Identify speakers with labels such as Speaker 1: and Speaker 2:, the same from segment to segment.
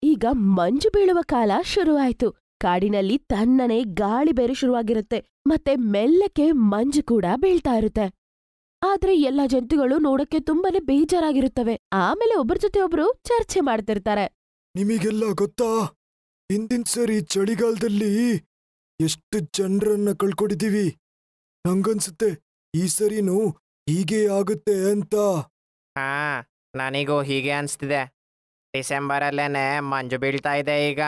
Speaker 1: ಈಗ ಮಂಜು ಬೀಳುವ ಕಾಲ ಶುರುವಾಯ್ತು. ಕಾಡಿನಲ್ಲಿ ತಣ್ಣನೆ ಗಾಳಿ ಬೇರೆ ಶುರುವಾಗಿರುತ್ತೆ, ಮತ್ತೆ ಮೆಲ್ಲಕ್ಕೆ ಮಂಜು ಕೂಡ ಬೀಳ್ತಾ ಇರುತ್ತೆ. ಆದ್ರೆ ಎಲ್ಲಾ ಜಂತುಗಳು ನೋಡಕ್ಕೆ ತುಂಬಾನೇ ಬೇಜಾರಾಗಿರುತ್ತವೆ. ಆಮೇಲೆ ಒಬ್ರ ಜೊತೆ ಒಬ್ರು ಚರ್ಚೆ ಮಾಡ್ತಿರ್ತಾರೆ.
Speaker 2: ನಿಮಗೆಲ್ಲ ಗೊತ್ತಾ, ಹಿಂದಿನ ಸರಿ ಚಳಿಗಾಲದಲ್ಲಿ ಎಷ್ಟು ಜನರನ್ನ ಕಳ್ಕೊಂಡಿದೀವಿ. ನಂಗನ್ಸುತ್ತೆ ಈ ಸರಿನೂ ಹೀಗೆ ಆಗುತ್ತೆ ಅಂತ.
Speaker 3: ಹಾ, ನನಗೂ ಹೀಗೆ ಅನ್ಸ್ತಿದೆ. ಡಿಸೆಂಬರಲ್ಲೇನೆ ಮಂಜು ಬೀಳ್ತಾ ಇದೆ ಈಗ.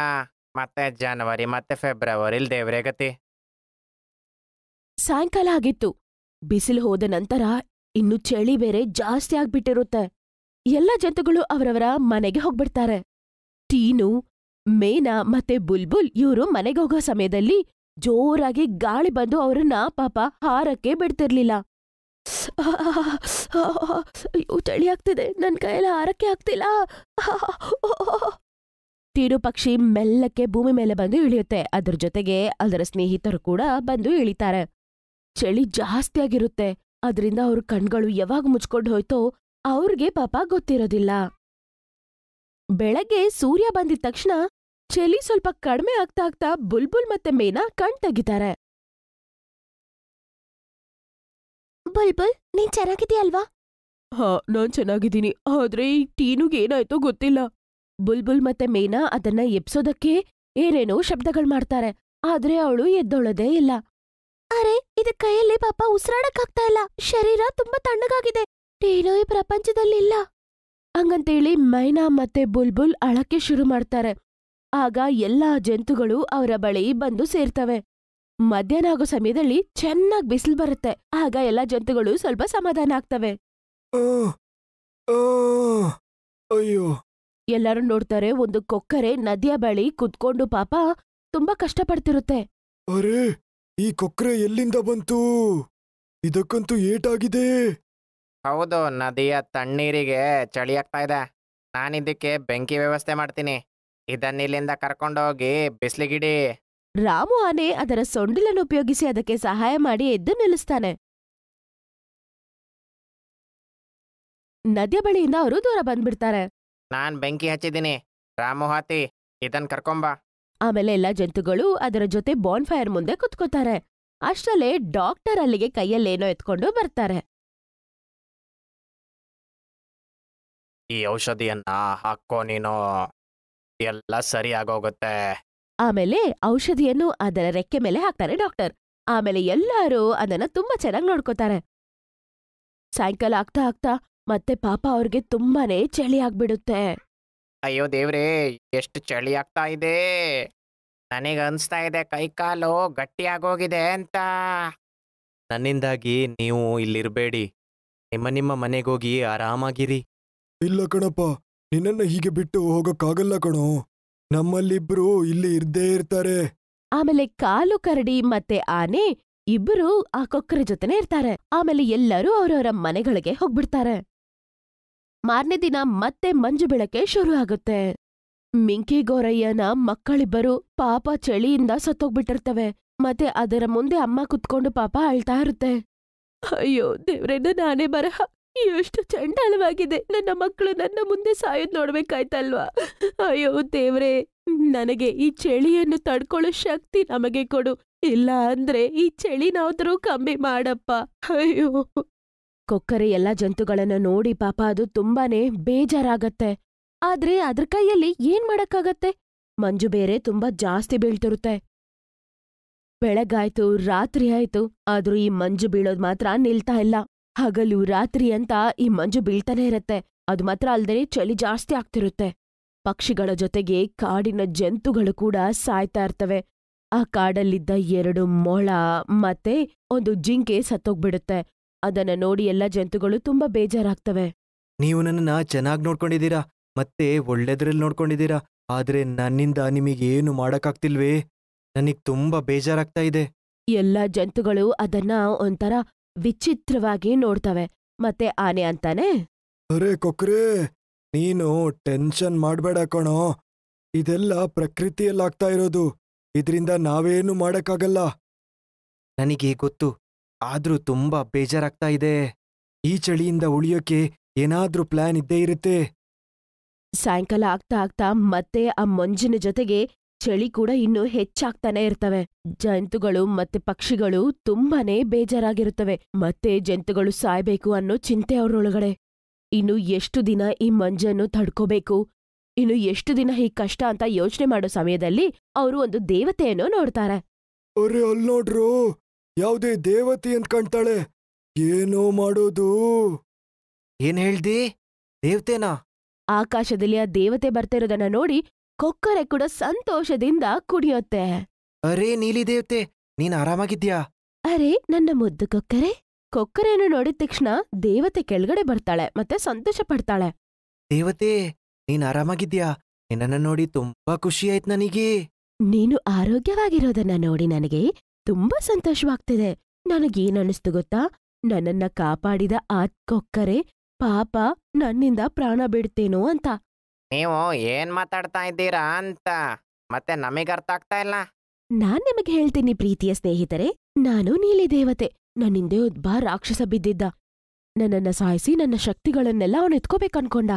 Speaker 3: ಮತ್ತೆ ಜನವರಿ ಮತ್ತೆ ಫೆಬ್ರವರಿಲ್ ದೇವ್ರೇ ಗತಿ.
Speaker 1: ಸಾಯಂಕಾಲ ಆಗಿತ್ತು. ಬಿಸಿಲು ಹೋದ ನಂತರ ಇನ್ನು ಚಳಿ ಬೇರೆ ಜಾಸ್ತಿ ಆಗ್ಬಿಟ್ಟಿರುತ್ತೆ. ಎಲ್ಲ ಜಂತುಗಳು ಅವರವರ ಮನೆಗೆ ಹೋಗ್ಬಿಡ್ತಾರೆ. ಟೀನು, ಮೇನಾ ಮತ್ತೆ ಬುಲ್ಬುಲ್ ಇವ್ರು ಮನೆಗೆ ಹೋಗೋ ಸಮಯದಲ್ಲಿ ಜೋರಾಗಿ ಗಾಳಿ ಬಂದು ಅವ್ರನ್ನ ಪಾಪ ಹಾರಕ್ಕೆ ಬಿಡ್ತಿರ್ಲಿಲ್ಲ. ಅಯ್ಯೋ, ಚಳಿ ಆಗ್ತಿದೆ, ನನ್ ಕೈಯಲ್ಲಿ ಹಾರಕ್ಕೆ ಆಗ್ತಿಲ್ಲ. ಟೀನು ಪಕ್ಷಿ ಮೆಲ್ಲಕ್ಕೆ ಭೂಮಿ ಮೇಲೆ ಬಂದು ಇಳಿಯುತ್ತೆ. ಅದ್ರ ಜೊತೆಗೆ ಅದರ ಸ್ನೇಹಿತರು ಕೂಡ ಬಂದು ಇಳಿತಾರೆ. ಚಳಿ ಜಾಸ್ತಿ ಆಗಿರುತ್ತೆ. ಅದ್ರಿಂದ ಅವ್ರ ಕಣ್ಗಳು ಯಾವಾಗ ಮುಚ್ಕೊಂಡು ಹೋಯ್ತೋ ಅವ್ರಿಗೆ ಪಾಪ ಗೊತ್ತಿರೋದಿಲ್ಲ. ಬೆಳಗ್ಗೆ ಸೂರ್ಯ ಬಂದಿದ ತಕ್ಷಣ ಚಳಿ ಸ್ವಲ್ಪ ಕಡಿಮೆ ಆಗ್ತಾ ಆಗ್ತಾ ಬುಲ್ಬುಲ್ ಮತ್ತೆ ಮೇನಾ ಕಣ್ ತೆಗಿತಾರೆ. ಬುಲ್ಬುಲ್, ನೀನ್ ಚೆನ್ನಾಗಿದೀಯಲ್ವಾ? ಹಾ, ನಾನ್ ಚೆನ್ನಾಗಿದ್ದೀನಿ. ಆದ್ರೆ ಈ ಟೀನುಗೆ ಏನಾಯ್ತೋ ಗೊತ್ತಿಲ್ಲ. ಬುಲ್ಬುಲ್ ಮತ್ತೆ ಮೇನಾ ಅದನ್ನ ಎಬ್ಸೋದಕ್ಕೆ ಏನೇನೋ ಶಬ್ದಗಳು ಮಾಡ್ತಾರೆ. ಆದ್ರೆ ಅವಳು ಎದ್ದೊಳದೇ ಇಲ್ಲ. ಅರೆ, ಇದ ಕೈಯಲ್ಲಿ ಪಾಪ ಉಸಿರಾಡಕ್ಕಾಗ್ತಾ ಇಲ್ಲ. ಶರೀರ ತುಂಬಾ ತಣ್ಣಗಾಗಿದೆ. ಟೀನು ಈ ಪ್ರಪಂಚದಲ್ಲಿಲ್ಲ ಹಂಗಂತೇಳಿ ಮೈನಾ ಮತ್ತೆ ಬುಲ್ಬುಲ್ ಅಳಕ್ಕೆ ಶುರು ಮಾಡ್ತಾರೆ. ಆಗ ಎಲ್ಲಾ ಜಂತುಗಳು ಅವರ ಬಳಿ ಬಂದು ಸೇರ್ತವೆ. ಮಧ್ಯಾಹ್ನ ಆಗೋ ಸಮಯದಲ್ಲಿ ಚೆನ್ನಾಗ್ ಬಿಸಿಲು ಬರುತ್ತೆ. ಆಗ ಎಲ್ಲಾ ಜಂತುಗಳು ಸ್ವಲ್ಪ ಸಮಾಧಾನ ಆಗ್ತವೆ.
Speaker 2: ಅಯ್ಯೋ,
Speaker 1: ಎಲ್ಲರೂ ನೋಡ್ತಾರೆ, ಒಂದು ಕೊಕ್ಕರೆ ನದಿಯ ಬಳಿ ಕುತ್ಕೊಂಡು ಪಾಪ ತುಂಬಾ ಕಷ್ಟಪಡ್ತಿರುತ್ತೆ.
Speaker 2: ಅರೆ, ಈ ಕೊಕ್ರೆ ಎಲ್ಲಿಂದ ಬಂತು? ಇದಕ್ಕಂತೂ ಏಟಾಗಿದೆ.
Speaker 3: ಹೌದು, ನದಿಯ ತಣ್ಣೀರಿಗೆ ಚಳಿ ಆಗ್ತಾ ಇದೆ. ನಾನಿದ್ದಕ್ಕೆ ಬೆಂಕಿ ವ್ಯವಸ್ಥೆ ಮಾಡ್ತೀನಿ. ಇದನ್ನಿಲ್ಲಿಂದ ಕರ್ಕೊಂಡೋಗಿ ಬಿಸ್ಲಿಗಿಡಿ.
Speaker 1: ರಾಮು ಆನೆ ಅದರ ಸೊಂಡಿಲನ್ನು ಉಪಯೋಗಿಸಿ ಅದಕ್ಕೆ ಸಹಾಯ ಮಾಡಿ ಎದ್ದು ನಿಲ್ಲಿಸ್ತಾನೆ. ನದಿಯ ಬಳಿಯಿಂದ ಅವರು ದೂರ ಬಂದ್ಬಿಡ್ತಾರೆ.
Speaker 3: ನಾನ್ ಬೆಂಕಿ ಹಚ್ಚಿದ್ದೀನಿ. ರಾಮು ಹಾತಿ, ಇದನ್ ಕರ್ಕೊಂಬ.
Speaker 1: ಆಮೇಲೆ ಎಲ್ಲಾ ಜಂತುಗಳು ಅದರ ಜೊತೆ ಬಾನ್ಫೈರ್ ಮುಂದೆ ಕುತ್ಕೋತಾರೆ. ಅಷ್ಟರಲ್ಲೇ ಡಾಕ್ಟರ್ ಅಲ್ಲಿಗೆ ಕೈಯಲ್ಲೇನೋ ಎತ್ಕೊಂಡು ಬರ್ತಾರೆ.
Speaker 3: ಈ ಔಷಧಿಯನ್ನ ಹಾಕೋ ನೀನು, ಎಲ್ಲ ಸರಿ ಆಗೋಗುತ್ತೆ.
Speaker 1: ಆಮೇಲೆ ಔಷಧಿಯನ್ನು ಅದರ ರೆಕ್ಕೆ ಮೇಲೆ ಹಾಕ್ತಾರೆ ಡಾಕ್ಟರ್. ಆಮೇಲೆ ಎಲ್ಲರೂ ಅದನ್ನ ತುಂಬಾ ಚೆನ್ನಾಗಿ ನೋಡ್ಕೋತಾರೆ. ಸಾಯಂಕಾಲ ಆಗ್ತಾ ಆಗ್ತಾ ಮತ್ತೆ ಪಾಪ ಅವ್ರಿಗೆ ತುಂಬಾನೇ ಚಳಿ ಆಗ್ಬಿಡುತ್ತೆ.
Speaker 3: ಅಯ್ಯೋ ದೇವ್ರೇ, ಎಷ್ಟು ಚಳಿ ಆಗ್ತಾ ಇದೆ. ನನಗೆ ಅನ್ಸ್ತಾ ಇದೆ ಕೈಕಾಲು ಗಟ್ಟಿಯಾಗೋಗಿದೆ ಅಂತ. ನನ್ನಿಂದಾಗಿ ನೀವು ಇಲ್ಲಿರ್ಬೇಡಿ. ನಿಮ್ಮ ಮನೆಗೋಗಿ ಆರಾಮಾಗಿರಿ.
Speaker 2: ಇಲ್ಲ ಕಣಪ್ಪ, ನಿನ್ನನ್ನ ಹೀಗೆ ಬಿಟ್ಟು ಹೋಗಕ್ಕಾಗಲ್ಲ ಕಣೋ. ನಮ್ಮಲ್ಲಿಬ್ರು ಇಲ್ಲಿ ಇರ್ದೇ ಇರ್ತಾರೆ.
Speaker 1: ಆಮೇಲೆ ಕಾಲು ಕರಡಿ ಮತ್ತೆ ಆನೆ ಇಬ್ರು ಆ ಕೊಕ್ಕರೆ ಜೊತೆನೆ ಇರ್ತಾರೆ. ಆಮೇಲೆ ಎಲ್ಲರೂ ಅವರವರ ಮನೆಗಳಿಗೆ ಹೋಗ್ಬಿಡ್ತಾರೆ. ಮಾರನೇ ದಿನ ಮತ್ತೆ ಮಂಜು ಬೀಳಕ್ಕೆ ಶುರು ಆಗುತ್ತೆ. ಮಿಂಕಿ ಗೋರಯ್ಯನ ಮಕ್ಕಳಿಬ್ಬರು ಪಾಪ ಚಳಿಯಿಂದ ಸತ್ತೋಗ್ಬಿಟ್ಟಿರ್ತವೆ. ಮತ್ತೆ ಅದರ ಮುಂದೆ ಅಮ್ಮ ಕುತ್ಕೊಂಡು ಪಾಪ ಅಳ್ತಾ ಇರುತ್ತೆ. ಅಯ್ಯೋ ದೇವ್ರೆ, ನಾನೇ ಬರಹ, ಎಷ್ಟು ಚಂಡಾಲವಾಗಿದೆ. ನನ್ನ ಮಕ್ಕಳು ನನ್ನ ಮುಂದೆ ಸಾಯೋದ್ ನೋಡ್ಬೇಕಾಯ್ತಲ್ವಾ? ಅಯ್ಯೋ ದೇವ್ರೆ, ನನಗೆ ಈ ಚಳಿಯನ್ನು ತಡ್ಕೊಳ್ಳೋ ಶಕ್ತಿ ನಮಗೆ ಕೊಡು. ಇಲ್ಲ ಅಂದ್ರೆ ಈ ಚಳಿನಾದ್ರೂ ಕಮ್ಮಿ ಮಾಡಪ್ಪ. ಅಯ್ಯೋ. ಕೊಕ್ಕರೆ ಎಲ್ಲಾ ಜಂತುಗಳನ್ನ ನೋಡಿ ಪಾಪ ಅದು ತುಂಬಾನೇ ಬೇಜಾರಾಗತ್ತೆ. ಆದ್ರೆ ಅದ್ರ ಕೈಯಲ್ಲಿ ಏನ್ ಮಾಡಕ್ಕಾಗತ್ತೆ? ಮಂಜು ಬೇರೆ ತುಂಬಾ ಜಾಸ್ತಿ ಬೀಳ್ತಿರುತ್ತೆ. ಬೆಳಗಾಯ್ತು, ರಾತ್ರಿ ಆಯ್ತು, ಆದ್ರೂ ಈ ಮಂಜು ಬೀಳೋದ್ ಮಾತ್ರ ನಿಲ್ತಾ ಇಲ್ಲ. ಹಗಲು ರಾತ್ರಿ ಅಂತ ಈ ಮಂಜು ಬೀಳ್ತಾನೆ ಇರತ್ತೆ. ಅದು ಮಾತ್ರ ಅಲ್ದೇ ಚಳಿ ಜಾಸ್ತಿ ಆಗ್ತಿರುತ್ತೆ. ಪಕ್ಷಿಗಳ ಜೊತೆಗೆ ಕಾಡಿನ ಜಂತುಗಳು ಕೂಡ ಸಾಯ್ತಾ ಇರ್ತವೆ. ಆ ಕಾಡಲ್ಲಿದ್ದ 2 ಮೊಳ ಮತ್ತೆ ಒಂದು ಜಿಂಕೆ ಸತ್ತೋಗ್ಬಿಡುತ್ತೆ. ಅದನ್ನ ನೋಡಿ ಎಲ್ಲ ಜಂತುಗಳು ತುಂಬಾ ಬೇಜಾರಾಗ್ತವೆ.
Speaker 4: ನೀವು ನನ್ನನ್ನ ಚೆನ್ನಾಗಿ ನೋಡ್ಕೊಂಡಿದ್ದೀರಾ, ಮತ್ತೆ ಒಳ್ಳೆದ್ರಲ್ಲಿ ನೋಡ್ಕೊಂಡಿದ್ದೀರಾ. ಆದ್ರೆ ನನ್ನಿಂದ ನಿಮಗೇನು ಮಾಡಕ್ಕಾಗ್ತಿಲ್ವೇ? ನನಗ್ ತುಂಬಾ ಬೇಜಾರಾಗ್ತಾ ಇದೆ.
Speaker 1: ಎಲ್ಲ ಜಂತುಗಳು ಅದನ್ನ ಒಂಥರ ವಿಚಿತ್ರವಾಗಿ ನೋಡ್ತವೆ. ಮತ್ತೆ ಆನೆ ಅಂತಾನೆ,
Speaker 2: ಅರೆ ಕೊಕ್ರೆ, ನೀನು ಟೆನ್ಷನ್ ಮಾಡ್ಬೇಡ ಕಣೋ. ಇದೆಲ್ಲ ಪ್ರಕೃತಿಯಲ್ಲಾಗ್ತಾ ಇರೋದು. ಇದ್ರಿಂದ ನಾವೇನು ಮಾಡಕ್ಕಾಗಲ್ಲ.
Speaker 4: ನನಗೆ ಗೊತ್ತು, ಆದ್ರೂ ತುಂಬಾ ಬೇಜಾರಾಗ್ತಾ ಇದೆ.
Speaker 2: ಈ ಚಳಿಯಿಂದ ಉಳಿಯೋಕೆ ಏನಾದ್ರೂ ಪ್ಲಾನ್ ಇದ್ದೇ ಇರುತ್ತೆ.
Speaker 1: ಸಾಯಂಕಾಲ ಆಗ್ತಾ ಆಗ್ತಾ ಮತ್ತೆ ಆ ಮಂಜಿನ ಜೊತೆಗೆ ಚಳಿ ಕೂಡ ಇನ್ನೂ ಹೆಚ್ಚಾಗ್ತಾನೆ ಇರ್ತವೆ. ಜಂತುಗಳು ಮತ್ತೆ ಪಕ್ಷಿಗಳು ತುಂಬಾನೇ ಬೇಜಾರಾಗಿರುತ್ತವೆ. ಮತ್ತೆ ಜಂತುಗಳು ಸಾಯ್ಬೇಕು ಅನ್ನೋ ಚಿಂತೆ ಅವ್ರೊಳಗಡೆ. ಇನ್ನು ಎಷ್ಟು ದಿನ ಈ ಮಂಜನ್ನು ತಡ್ಕೋಬೇಕು, ಇನ್ನು ಎಷ್ಟು ದಿನ ಹೀಗ್ ಕಷ್ಟ ಅಂತ ಯೋಚನೆ ಮಾಡೋ ಸಮಯದಲ್ಲಿ ಅವರು ಒಂದು ದೇವತೆಯನ್ನು ನೋಡ್ತಾರೆ.
Speaker 2: ಅರೆ ಅಲ್ ನೋಡ್ರು, ಯಾವ್ದೇ ದೇವತೆ ಅಂತ ಕಾಣ್ತಾಳೆ. ಏನೋ ಮಾಡೋದು?
Speaker 4: ಏನ್ ಹೇಳ್ದಿ? ದೇವ್ತೇನಾ?
Speaker 1: ಆಕಾಶದಲ್ಲಿ ಆ ದೇವತೆ ಬರ್ತಿರೋದನ್ನ ನೋಡಿ ಕೊಕ್ಕರೆ ಕೂಡ ಸಂತೋಷದಿಂದ ಕುಣಿಯುತ್ತೆ.
Speaker 4: ಅರೇ ನೀಲಿ ದೇವ್ತೆ, ನೀನ್ ಆರಾಮಾಗಿದ್ಯಾ?
Speaker 1: ಅರೆ ನನ್ನ ಮುದ್ದು ಕೊಕ್ಕರೆ. ಕೊಕ್ಕರೆಯನ್ನು ನೋಡಿದ ತಕ್ಷಣ ದೇವತೆ ಕೆಳಗಡೆ ಬರ್ತಾಳೆ ಮತ್ತೆ ಸಂತೋಷ ಪಡ್ತಾಳೆ.
Speaker 4: ದೇವತೆ, ನೀನ್ ಆರಾಮಾಗಿದ್ಯಾ? ನಿನ್ನನ್ನ ನೋಡಿ ತುಂಬಾ ಖುಷಿ ಆಯ್ತು ನನಗೆ.
Speaker 1: ನೀನು ಆರೋಗ್ಯವಾಗಿರೋದನ್ನ ನೋಡಿ ನನಗೆ ತುಂಬಾ ಸಂತೋಷವಾಗ್ತಿದೆ. ನನಗೇನನ್ನಿಸ್ತು ಗೊತ್ತಾ? ನನ್ನನ್ನ ಕಾಪಾಡಿದ ಆ ಕೊಕ್ಕರೆ ಪಾಪ ನನ್ನಿಂದ ಪ್ರಾಣ ಬಿಡ್ತೇನೋ ಅಂತ.
Speaker 3: ನೀವು ಏನ್ ಮಾತಾಡ್ತಾ ಇದ್ದೀರಾ ಅಂತ ಮತ್ತೆ ನಮಗ್ ಅರ್ಥ ಆಗ್ತಾ ಇಲ್ಲ.
Speaker 1: ನಾನ್ ನಿಮಗೆ ಹೇಳ್ತೀನಿ ಪ್ರೀತಿಯ ಸ್ನೇಹಿತರೆ, ನಾನು ನೀಲಿ ದೇವತೆ. ನನ್ನಿಂದೆ ಒಬ್ಬ ರಾಕ್ಷಸ ಬಿದ್ದಿದ್ದ. ನನ್ನನ್ನ ಸಾಯಿಸಿ ನನ್ನ ಶಕ್ತಿಗಳನ್ನೆಲ್ಲ ಅವನು ಎತ್ಕೋಬೇಕನ್ಕೊಂಡ.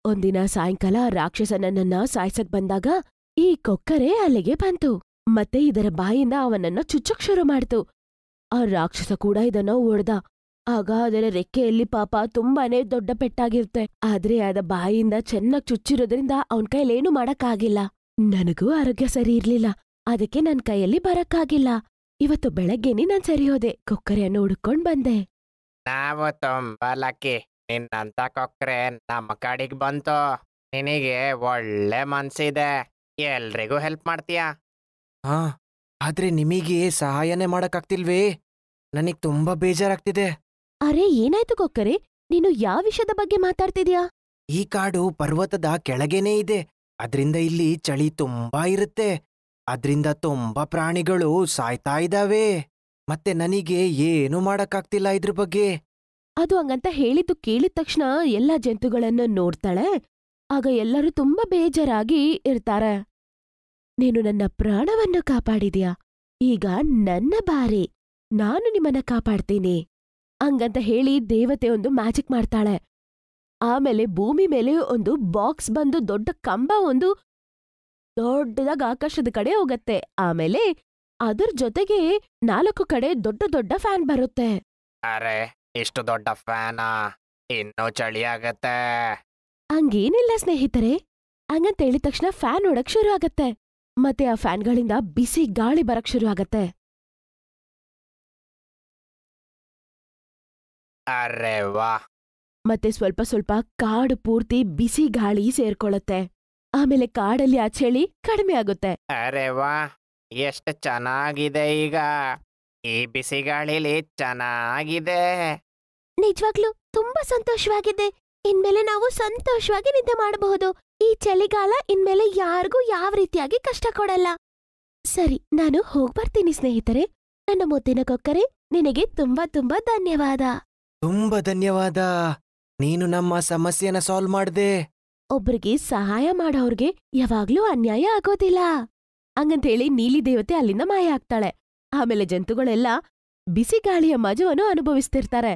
Speaker 1: ಒಂದಿನ ಸಾಯಂಕಾಲ ರಾಕ್ಷಸ ನನ್ನನ್ನ ಸಾಯ್ಸಕ್ ಬಂದಾಗ ಈ ಕೊಕ್ಕರೆ ಅಲ್ಲಿಗೆ ಬಂತು. ಮತ್ತೆ ಇದರ ಬಾಯಿಂದ ಅವನನ್ನ ಚುಚ್ಚಕ್ ಶುರು ಮಾಡ್ತು. ಆ ರಾಕ್ಷಸ ಕೂಡ ಇದನ್ನ ಒಡ್ದ. ಆಗ ಅದರ ರೆಕ್ಕೆಯಲ್ಲಿ ಪಾಪ ತುಂಬಾನೇ ದೊಡ್ಡ ಪೆಟ್ಟಾಗಿರುತ್ತೆ. ಆದ್ರೆ ಅದ ಬಾಯಿಂದ ಚೆನ್ನಾಗ್ ಚುಚ್ಚಿರೋದ್ರಿಂದ ಅವನ್ ಕೈಲೇನು ಮಾಡಕ್ಕಾಗಿಲ್ಲ. ನನಗೂ ಆರೋಗ್ಯ ಸರಿ ಇರ್ಲಿಲ್ಲ, ಅದಕ್ಕೆ ನನ್ ಕೈಯಲ್ಲಿ ಬರಕ್ಕಾಗಿಲ್ಲ. ಇವತ್ತು ಬೆಳಗ್ಗೆನೆ ನಾನ್ ಸರಿ ಹೋದೆ, ಕೊಕ್ಕರೆಯನ್ನು ಹುಡ್ಕೊಂಡ್ ಬಂದೆ.
Speaker 3: ನಾವು ತುಂಬಾ ಲಕ್ಕಿ. ನಿನ್ನಂತ ಕೊಕ್ರೆ ನಮ್ಮ ಕಡೆಗ್ ಬಂತು. ನಿನಗೆ ಒಳ್ಳೆ ಮನ್ಸಿದೆ, ಎಲ್ರಿಗೂ ಹೆಲ್ಪ್ ಮಾಡ್ತೀಯಾ.
Speaker 4: ಹಾ, ಆದ್ರೆ ನಿಮಗೆ ಸಹಾಯನೇ ಮಾಡಕ್ಕಾಗ್ತಿಲ್ವೇ? ನನಗ್ ತುಂಬಾ ಬೇಜಾರಾಗ್ತಿದೆ.
Speaker 1: ಅರೆ ಏನಾಯ್ತು ಕೊಕ್ಕರೆ, ನೀನು ಯಾವ ವಿಷಯದ ಬಗ್ಗೆ ಮಾತಾಡ್ತಿದ್ಯಾ?
Speaker 4: ಈ ಕಾಡು ಪರ್ವತದ ಕೆಳಗೇನೇ ಇದೆ. ಅದ್ರಿಂದ ಇಲ್ಲಿ ಚಳಿ ತುಂಬಾ ಇರುತ್ತೆ. ಅದ್ರಿಂದ ತುಂಬಾ ಪ್ರಾಣಿಗಳು ಸಾಯ್ತಾ ಇದಾವೆ. ಮತ್ತೆ ನನಗೆ ಏನು ಮಾಡಕ್ಕಾಗ್ತಿಲ್ಲ ಇದ್ರ ಬಗ್ಗೆ.
Speaker 1: ಅದು ಹಂಗಂತ ಹೇಳಿದ್ದು ಕೇಳಿದ ತಕ್ಷಣ ಎಲ್ಲ ಜಂತುಗಳನ್ನು ನೋಡ್ತಾಳೆ. ಆಗ ಎಲ್ಲರೂ ತುಂಬಾ ಬೇಜಾರಾಗಿ ಇರ್ತಾರೆ. ನೀನು ನನ್ನ ಪ್ರಾಣವನ್ನು ಕಾಪಾಡಿದ್ಯಾ, ಈಗ ನನ್ನ ಬಾರಿ, ನಾನು ನಿಮ್ಮನ್ನ ಕಾಪಾಡ್ತೀನಿ ಹಂಗಂತ ಹೇಳಿ ದೇವತೆ ಒಂದು ಮ್ಯಾಜಿಕ್ ಮಾಡ್ತಾಳೆ. ಆಮೇಲೆ ಭೂಮಿ ಮೇಲೆ ಒಂದು ಬಾಕ್ಸ್ ಬಂದು ದೊಡ್ಡ ಕಂಬ ಒಂದು ದೊಡ್ಡದಾಗ ಆಕಾಶದ ಕಡೆ ಹೋಗತ್ತೆ. ಆಮೇಲೆ ಅದ್ರ ಜೊತೆಗೆ 4 ಕಡೆ ದೊಡ್ಡ ದೊಡ್ಡ ಫ್ಯಾನ್ ಬರುತ್ತೆ.
Speaker 3: ಅರೆ ಇಷ್ಟು ದೊಡ್ಡ ಫ್ಯಾನಾ? ಇನ್ನೂ ಚಳಿ ಆಗತ್ತೆ.
Speaker 1: ಹಂಗೇನಿಲ್ಲ ಸ್ನೇಹಿತರೆ. ಹಂಗಂತ ಹೇಳಿದ ತಕ್ಷಣ ಫ್ಯಾನ್ ಓಡಕ್ ಶುರು ಆಗತ್ತೆ. ಮತ್ತೆ ಆ ಫ್ಯಾನ್ಗಳಿಂದ ಬಿಸಿ ಗಾಳಿ ಬರಕ್ ಶುರು ಆಗತ್ತೆ.
Speaker 3: ಅರೆ ವಾ.
Speaker 1: ಮತ್ತೆ ಸ್ವಲ್ಪ ಸ್ವಲ್ಪ ಕಾಡು ಪೂರ್ತಿ ಬಿಸಿ ಗಾಳಿ ಸೇರ್ಕೊಳ್ಳುತ್ತೆ. ಆಮೇಲೆ ಕಾಡಲ್ಲಿ ಆ ಚಳಿ ಕಡಿಮೆ ಆಗುತ್ತೆ.
Speaker 3: ಅರೆ ವಾ, ಎಷ್ಟು ಚೆನ್ನಾಗಿದೆ ಈಗ. ಈ ಬಿಸಿ ಗಾಳಿಲಿ ಚೆನ್ನಾಗಿದೆ.
Speaker 1: ನಿಜವಾಗ್ಲೂ ತುಂಬಾ ಸಂತೋಷವಾಗಿದೆ. ಇನ್ಮೇಲೆ ನಾವು ಸಂತೋಷವಾಗಿ ನಿದ್ದೆ ಮಾಡಬಹುದು. ಈ ಚಳಿಗಾಲ ಇನ್ಮೇಲೆ ಯಾರಿಗೂ ಯಾವ ರೀತಿಯಾಗಿ ಕಷ್ಟ ಕೊಡಲ್ಲ. ಸರಿ, ನಾನು ಹೋಗ್ಬರ್ತೀನಿ ಸ್ನೇಹಿತರೆ. ನನ್ನ ಮುದ್ದಿನ ಕೊಕ್ಕರೆ, ನಿನಗೆ ತುಂಬಾ ತುಂಬಾ ಧನ್ಯವಾದ.
Speaker 4: ತುಂಬಾ ಧನ್ಯವಾದ. ನೀನು ನಮ್ಮ ಸಮಸ್ಯೆನ ಸಾಲ್ವ್ ಮಾಡ್ದೆ.
Speaker 1: ಒಬ್ರಿಗೆ ಸಹಾಯ ಮಾಡೋರ್ಗೆ ಯಾವಾಗ್ಲೂ ಅನ್ಯಾಯ ಆಗೋದಿಲ್ಲ ಹಂಗಂತೇಳಿ ನೀಲಿ ದೇವತೆ ಅಲ್ಲಿಂದ ಮಾಯ ಆಗ್ತಾಳೆ. ಆಮೇಲೆ ಜಂತುಗಳೆಲ್ಲ ಬಿಸಿ ಗಾಳಿಯ ಮಜವನ್ನು ಅನುಭವಿಸ್ತಿರ್ತಾರೆ.